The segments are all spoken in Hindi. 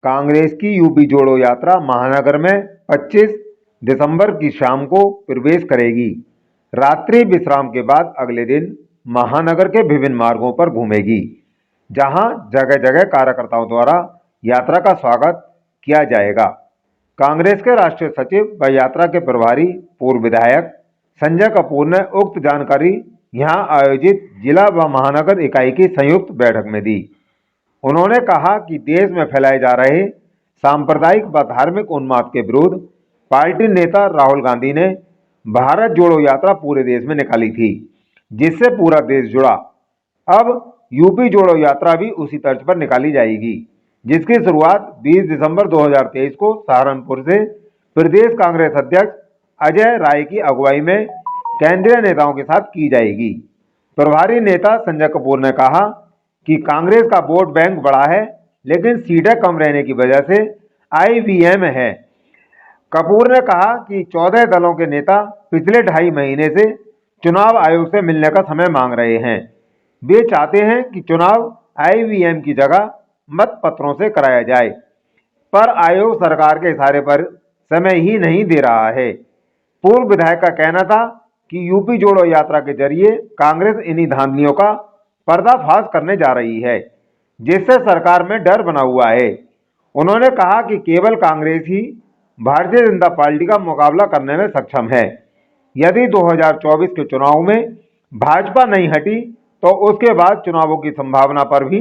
कांग्रेस की यूपी जोड़ो यात्रा महानगर में 25 दिसंबर की शाम को प्रवेश करेगी। रात्रि विश्राम के बाद अगले दिन महानगर के विभिन्न मार्गों पर घूमेगी, जहां जगह जगह कार्यकर्ताओं द्वारा यात्रा का स्वागत किया जाएगा। कांग्रेस के राष्ट्रीय सचिव व यात्रा के प्रभारी पूर्व विधायक संजय कपूर ने उक्त जानकारी यहां आयोजित जिला व महानगर इकाई की संयुक्त बैठक में दी। उन्होंने कहा कि देश में फैलाए जा रहे सांप्रदायिक व धार्मिक उन्माद के विरुद्ध पार्टी नेता राहुल गांधी ने भारत जोड़ो यात्रा पूरे देश में निकाली थी, जिससे पूरा देश जुड़ा। अब यूपी जोड़ो यात्रा भी उसी तर्ज पर निकाली जाएगी, जिसकी शुरुआत 20 दिसंबर 2023 को सहारनपुर से प्रदेश कांग्रेस अध्यक्ष अजय राय की अगुवाई में केंद्रीय नेताओं के साथ की जाएगी। प्रभारी नेता संजय कपूर ने कहा कि कांग्रेस का वोट बैंक बड़ा है, लेकिन सीटें कम रहने की वजह से ईवीएम है। कपूर ने कहा कि 14 दलों के नेता पिछले 2.5 महीने से चुनाव आयोग से मिलने का समय मांग रहे हैं। वे चाहते हैं कि चुनाव ईवीएम की जगह मत पत्रों से कराया जाए, पर आयोग सरकार के इशारे पर समय ही नहीं दे रहा है। पूर्व विधायक का कहना था कि यूपी जोड़ो यात्रा के जरिए कांग्रेस इन्हीं धांधलियों का पर्दाफाश करने जा रही है, जिससे सरकार में डर बना हुआ है। उन्होंने कहा कि केवल कांग्रेस ही भारतीय जनता पार्टी का मुकाबला करने में सक्षम है। यदि 2024 के चुनाव में भाजपा नहीं हटी तो उसके बाद चुनावों की संभावना पर भी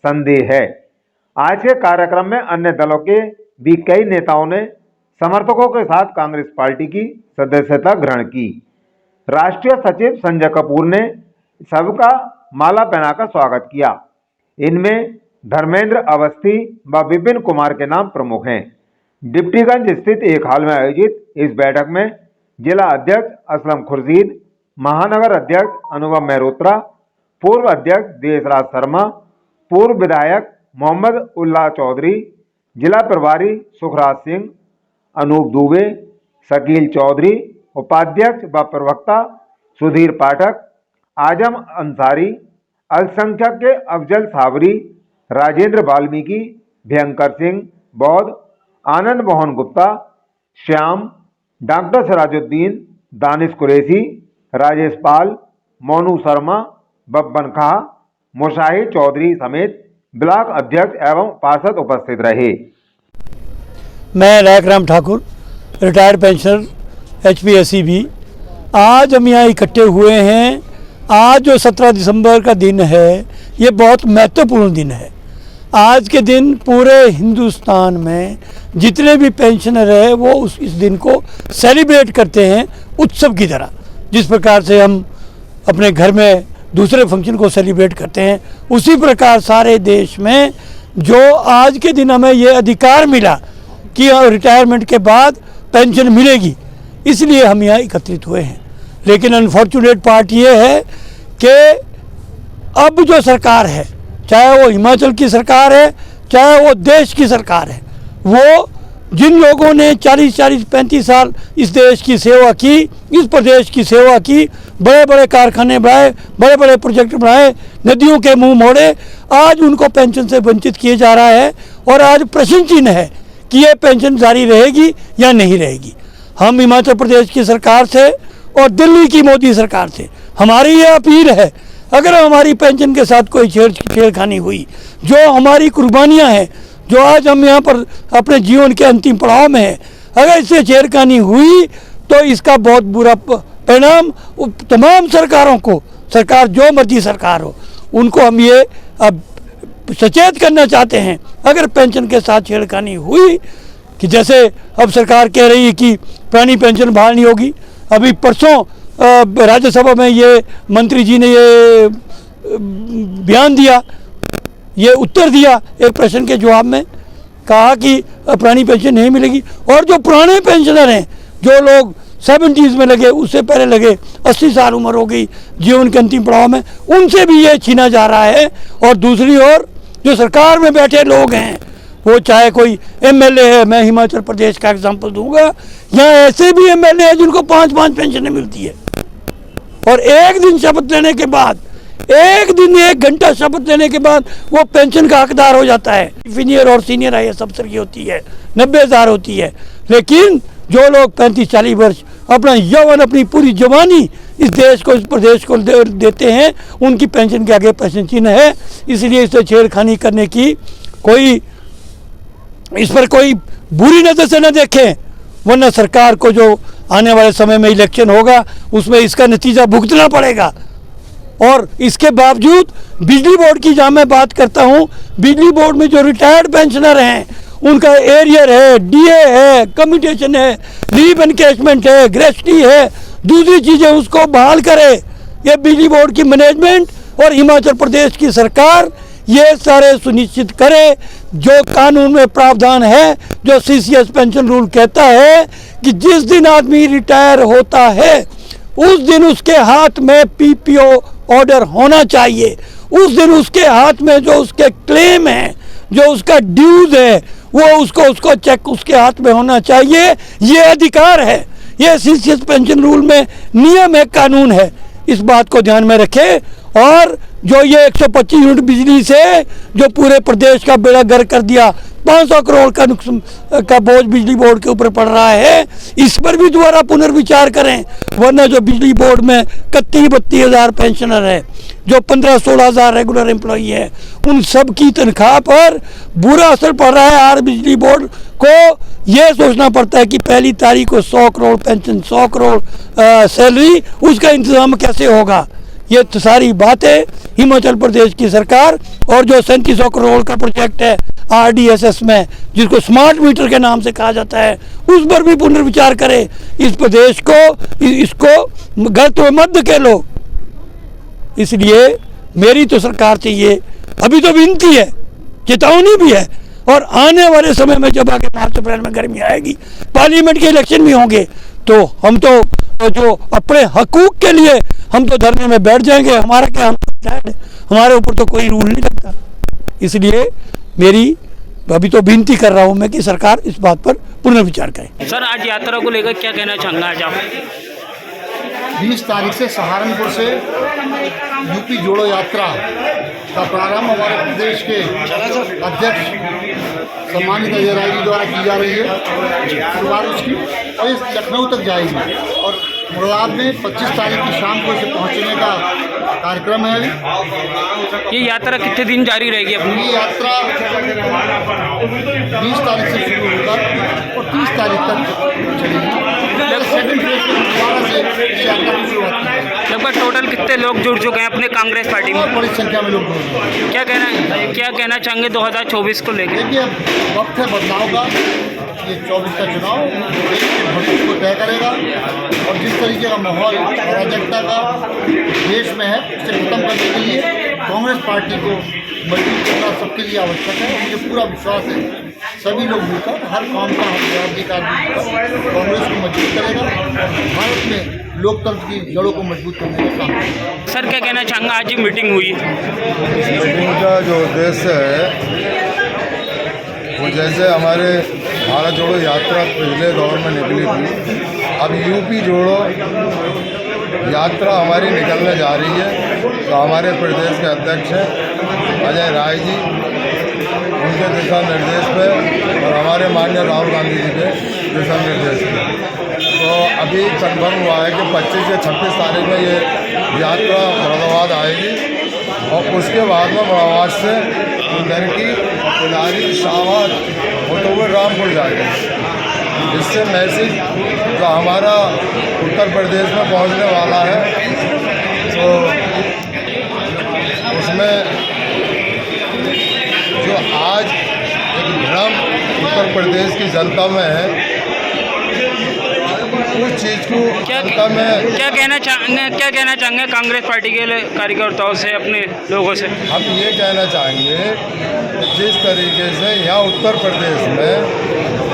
संदेह है। आज के कार्यक्रम में अन्य दलों के भी कई नेताओं ने समर्थकों के साथ कांग्रेस पार्टी की सदस्यता ग्रहण की। राष्ट्रीय सचिव संजय कपूर ने सबका माला पहनाकर स्वागत किया। इनमें धर्मेंद्र अवस्थी व विपिन कुमार के नाम प्रमुख हैं। डिप्टीगंज स्थित एक हॉल में आयोजित इस बैठक में जिला अध्यक्ष असलम खुर्शीद, महानगर अध्यक्ष अनुभव मेहरोत्रा, पूर्व अध्यक्ष देशराज शर्मा, पूर्व विधायक मोहम्मद उल्लाह चौधरी, जिला प्रभारी सुखराज सिंह, अनूप दुबे, शकील चौधरी, उपाध्यक्ष व प्रवक्ता सुधीर पाठक, आजम अंसारी, अल्पसंख्यक के अफजल सावरी, राजेंद्र वाल्मीकि, भयंकर सिंह बौद्ध, आनंद मोहन गुप्ता, श्याम, डॉक्टर सिराजुद्दीन, दानिश कुरैशी, राजेश पाल, मोनू शर्मा, बब्बन खां, मुशाहिद चौधरी समेत ब्लॉक अध्यक्ष एवं पार्षद उपस्थित रहे। मैं रायकराम ठाकुर, रिटायर्ड पेंशनर HPSC भी। आज हम यहाँ इकट्ठे हुए हैं। आज जो 17 दिसंबर का दिन है, ये बहुत महत्वपूर्ण दिन है। आज के दिन पूरे हिंदुस्तान में जितने भी पेंशनर हैं वो इस दिन को सेलिब्रेट करते हैं उत्सव की तरह। जिस प्रकार से हम अपने घर में दूसरे फंक्शन को सेलिब्रेट करते हैं, उसी प्रकार सारे देश में जो आज के दिन हमें ये अधिकार मिला कि रिटायरमेंट के बाद पेंशन मिलेगी, इसलिए हम यहाँ एकत्रित हुए हैं। लेकिन अनफॉर्चुनेट पार्ट ये है कि अब जो सरकार है, चाहे वो हिमाचल की सरकार है, चाहे वो देश की सरकार है, वो जिन लोगों ने 40-35 साल इस देश की सेवा की, इस प्रदेश की सेवा की, बड़े बड़े कारखाने बनाए, बड़े बड़े प्रोजेक्ट बनाए, नदियों के मुंह मोड़े, आज उनको पेंशन से वंचित किया जा रहा है। और आज प्रश्न चिन्ह है कि ये पेंशन जारी रहेगी या नहीं रहेगी। हम हिमाचल प्रदेश की सरकार से और दिल्ली की मोदी सरकार से हमारी ये अपील है, अगर हमारी पेंशन के साथ कोई छेड़खानी हुई, जो हमारी कुर्बानियाँ हैं, जो आज हम यहाँ पर अपने जीवन के अंतिम पड़ाव में हैं, अगर इससे छेड़खानी हुई तो इसका बहुत बुरा परिणाम तमाम सरकारों को, सरकार जो मर्जी सरकार हो, उनको हम ये अब सचेत करना चाहते हैं। अगर पेंशन के साथ छेड़खानी हुई, कि जैसे अब सरकार कह रही है कि पुरानी पेंशन बहाल नहीं होगी। अभी परसों राज्यसभा में ये मंत्री जी ने ये बयान दिया, ये उत्तर दिया एक प्रश्न के जवाब में, कहा कि पुरानी पेंशन नहीं मिलेगी। और जो पुराने पेंशनर हैं, जो लोग 70s में लगे, उससे पहले लगे, 80 साल उम्र हो गई, जीवन के अंतिम पड़ाव में, उनसे भी ये छीना जा रहा है। और दूसरी ओर जो सरकार में बैठे लोग हैं, वो चाहे कोई MLA है, मैं हिमाचल प्रदेश का एग्जांपल दूंगा, यहाँ ऐसे भी MLA हैं जिनको 5-5 पेंशनें मिलती है, और एक दिन शपथ लेने के बाद एक दिन 1 घंटा शपथ लेने के बाद वो पेंशन का हकदार हो जाता है। सीनियर और सीनियर IAS अफसर की होती है 90,000 होती है, लेकिन जो लोग 35-40 वर्ष अपना यौवन, अपनी पूरी जवानी इस देश को, इस प्रदेश को देते हैं, उनकी पेंशन के आगे प्रश्न चिन्ह है। इसलिए इसे छेड़खानी करने की कोई, इस पर कोई बुरी नज़र से न देखें, वरना सरकार को जो आने वाले समय में इलेक्शन होगा उसमें इसका नतीजा भुगतना पड़ेगा। और इसके बावजूद बिजली बोर्ड की जहाँ मैं बात करता हूँ, बिजली बोर्ड में जो रिटायर्ड पेंशनर हैं उनका एरियर है, DA है, कम्यूटेशन है, लीव एनकेशमेंट है, ग्रेच्युटी है, दूसरी चीज़ें उसको बहाल करे। ये बिजली बोर्ड की मैनेजमेंट और हिमाचल प्रदेश की सरकार ये सारे सुनिश्चित करे। जो कानून में प्रावधान है, जो CCS पेंशन रूल कहता है कि जिस दिन आदमी रिटायर होता है उस दिन उसके हाथ में PPO ऑर्डर होना चाहिए। उस दिन उसके हाथ में जो उसके क्लेम है, जो उसका ड्यूज है, वो उसको चेक उसके हाथ में होना चाहिए। ये अधिकार है, ये CCS पेंशन रूल में नियम है, कानून है। इस बात को ध्यान में रखें। और जो ये 125 यूनिट बिजली से जो पूरे प्रदेश का बेड़ा गर्क कर दिया, 500 करोड़ का नुकसान का बोझ बिजली बोर्ड के ऊपर पड़ रहा है, इस पर भी दोबारा पुनर्विचार करें। वरना जो बिजली बोर्ड में 31-32 हज़ार पेंशनर है, जो 15-16 हज़ार रेगुलर एम्प्लॉई है, उन सब की तनख्वाह पर बुरा असर पड़ रहा है। और बिजली बोर्ड को ये सोचना पड़ता है कि पहली तारीख को 100 करोड़ पेंशन, 100 करोड़ सैलरी, उसका इंतजाम कैसे होगा। ये तो सारी बातें हिमाचल प्रदेश की सरकार और जो 3700 करोड़ का प्रोजेक्ट है RDSS में, जिसको स्मार्ट मीटर के नाम से कहा जाता है, उस पर भी पुनर्विचार करे। इस प्रदेश को, इसको गलत में मत धकेलो। इसलिए मेरी तो सरकार से ये अभी तो विनती है, चेतावनी भी है, और आने वाले समय में जब आगे मार्च अप्रैल में गर्मी आएगी, पार्लियामेंट के इलेक्शन भी होंगे, तो हम तो जो अपने हकूक के लिए हम तो धरने में बैठ जाएंगे। हमारा क्या, हमारे ऊपर तो कोई रूल नहीं लगता। इसलिए मेरी अभी तो विनती कर रहा हूं मैं कि सरकार इस बात पर पुनर्विचार करे। सर, आज यात्रा को लेकर क्या कहना चाहूँगा आज आप? 20 तारीख से सहारनपुर से यूपी जोड़ो यात्रा का प्रारंभ हमारे प्रदेश के अध्यक्ष सम्मानित अजय राय जी द्वारा की जा रही है। शुरुआत उसकी और ये लखनऊ तक जाएगी और मुराद में 25 तारीख की शाम को इसे पहुंचने का कार्यक्रम है। ये यात्रा कितने दिन जारी रहेगी अपनी? ये यात्रा 20 तारीख से शुरू होकर और 30 तारीख तक चलेगी। सेकंड फेज में दोबारा से इस यात्रा की शुरुआत की है। लगभग टोटल कितने लोग जुड़ चुके हैं अपने कांग्रेस पार्टी में? बहुत बड़ी संख्या में लोग जुड़ रहे हैं। क्या कहना चाहेंगे 2024 को लेकर? देखिए, अब वक्त है बदलाव का। ये 24 का चुनाव देश के भविष्य को तय करेगा और जिस तरीके का माहौल अराजकता का देश में है, उसे खत्म करने के लिए कांग्रेस पार्टी को मजबूत करना सबके लिए आवश्यक है। मुझे पूरा विश्वास है सभी लोग मिलकर हर काम का जवाबदेही मिलकर कांग्रेस को मजबूत करेगा और भारत में लोकतंत्र की जड़ों को मजबूत करने का काम करेगा। सर, क्या कहना चाहूँगा, आज ये मीटिंग हुई है? मीटिंग का जो उद्देश्य है वो जैसे हमारे भारत जोड़ो यात्रा पिछले दौर में निकली थी, अब यूपी जोड़ो यात्रा हमारी निकलने जा रही है। तो हमारे प्रदेश के अध्यक्ष हैं अजय राय जी, उनके दिशा निर्देश पे और हमारे माननीय राहुल गांधी जी के दिशा निर्देश पे तो अभी कन्फर्म हुआ है कि 25 से 26 तारीख में ये यात्रा मुरादाबाद आएगी और उसके बाद में मुरादाबाद से नरकी, तिलारी, शाहबाद होते हुए रामपुर जाएगा। इससे मैसेज जो हमारा उत्तर प्रदेश में पहुंचने वाला है, तो उसमें जो आज एक भ्रम उत्तर प्रदेश की जनता में है, उस चीज़ को जनता में क्या कहना चाहेंगे कांग्रेस पार्टी के कार्यकर्ताओं से, अपने लोगों से? हम ये कहना चाहेंगे कि जिस तरीके से यहाँ उत्तर प्रदेश में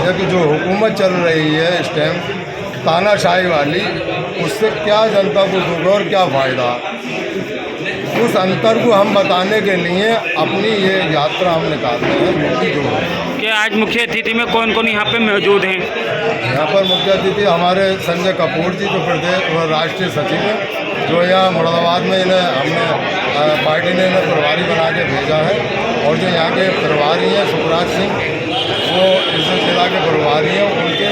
या कि जो हुकूमत चल रही है इस टाइम तानाशाही वाली, उससे क्या जनता को दुख और क्या फ़ायदा, उस अंतर को हम बताने के लिए अपनी ये यात्रा हम निकालते हैं यूपी जोड़ो। कि आज मुख्य अतिथि में कौन कौन यहाँ पे मौजूद हैं? यहाँ पर मुख्य अतिथि हमारे संजय कपूर जी जो प्रदेश और राष्ट्रीय सचिव हैं, जो यहाँ मुरादाबाद में इन्हें हमने पार्टी ने इन्हें प्रभारी बना के भेजा है। और जो यहाँ के प्रभारी हैं सुखराज सिंह, वो इस जिला के प्रभारी हैं, उनके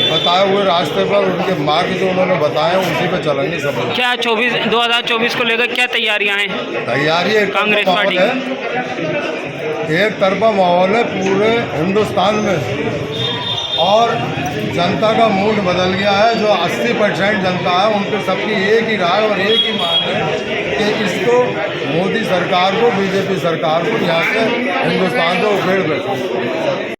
बताए हुए रास्ते पर उनके मार्ग जो उन्होंने बताए उसी पे चलेंगे सब। क्या 2024 को लेकर क्या तैयारियां हैं? तैयारी एक कांग्रेस तरफा पार्टी माहौल है, एक तरफा माहौल है पूरे हिंदुस्तान में, और जनता का मूड बदल गया है। जो 80% जनता है उनके सबकी एक ही राय और एक ही मांग है कि इसको मोदी सरकार को, बीजेपी सरकार को यहाँ से हिंदुस्तान को उखेड़ बैठे।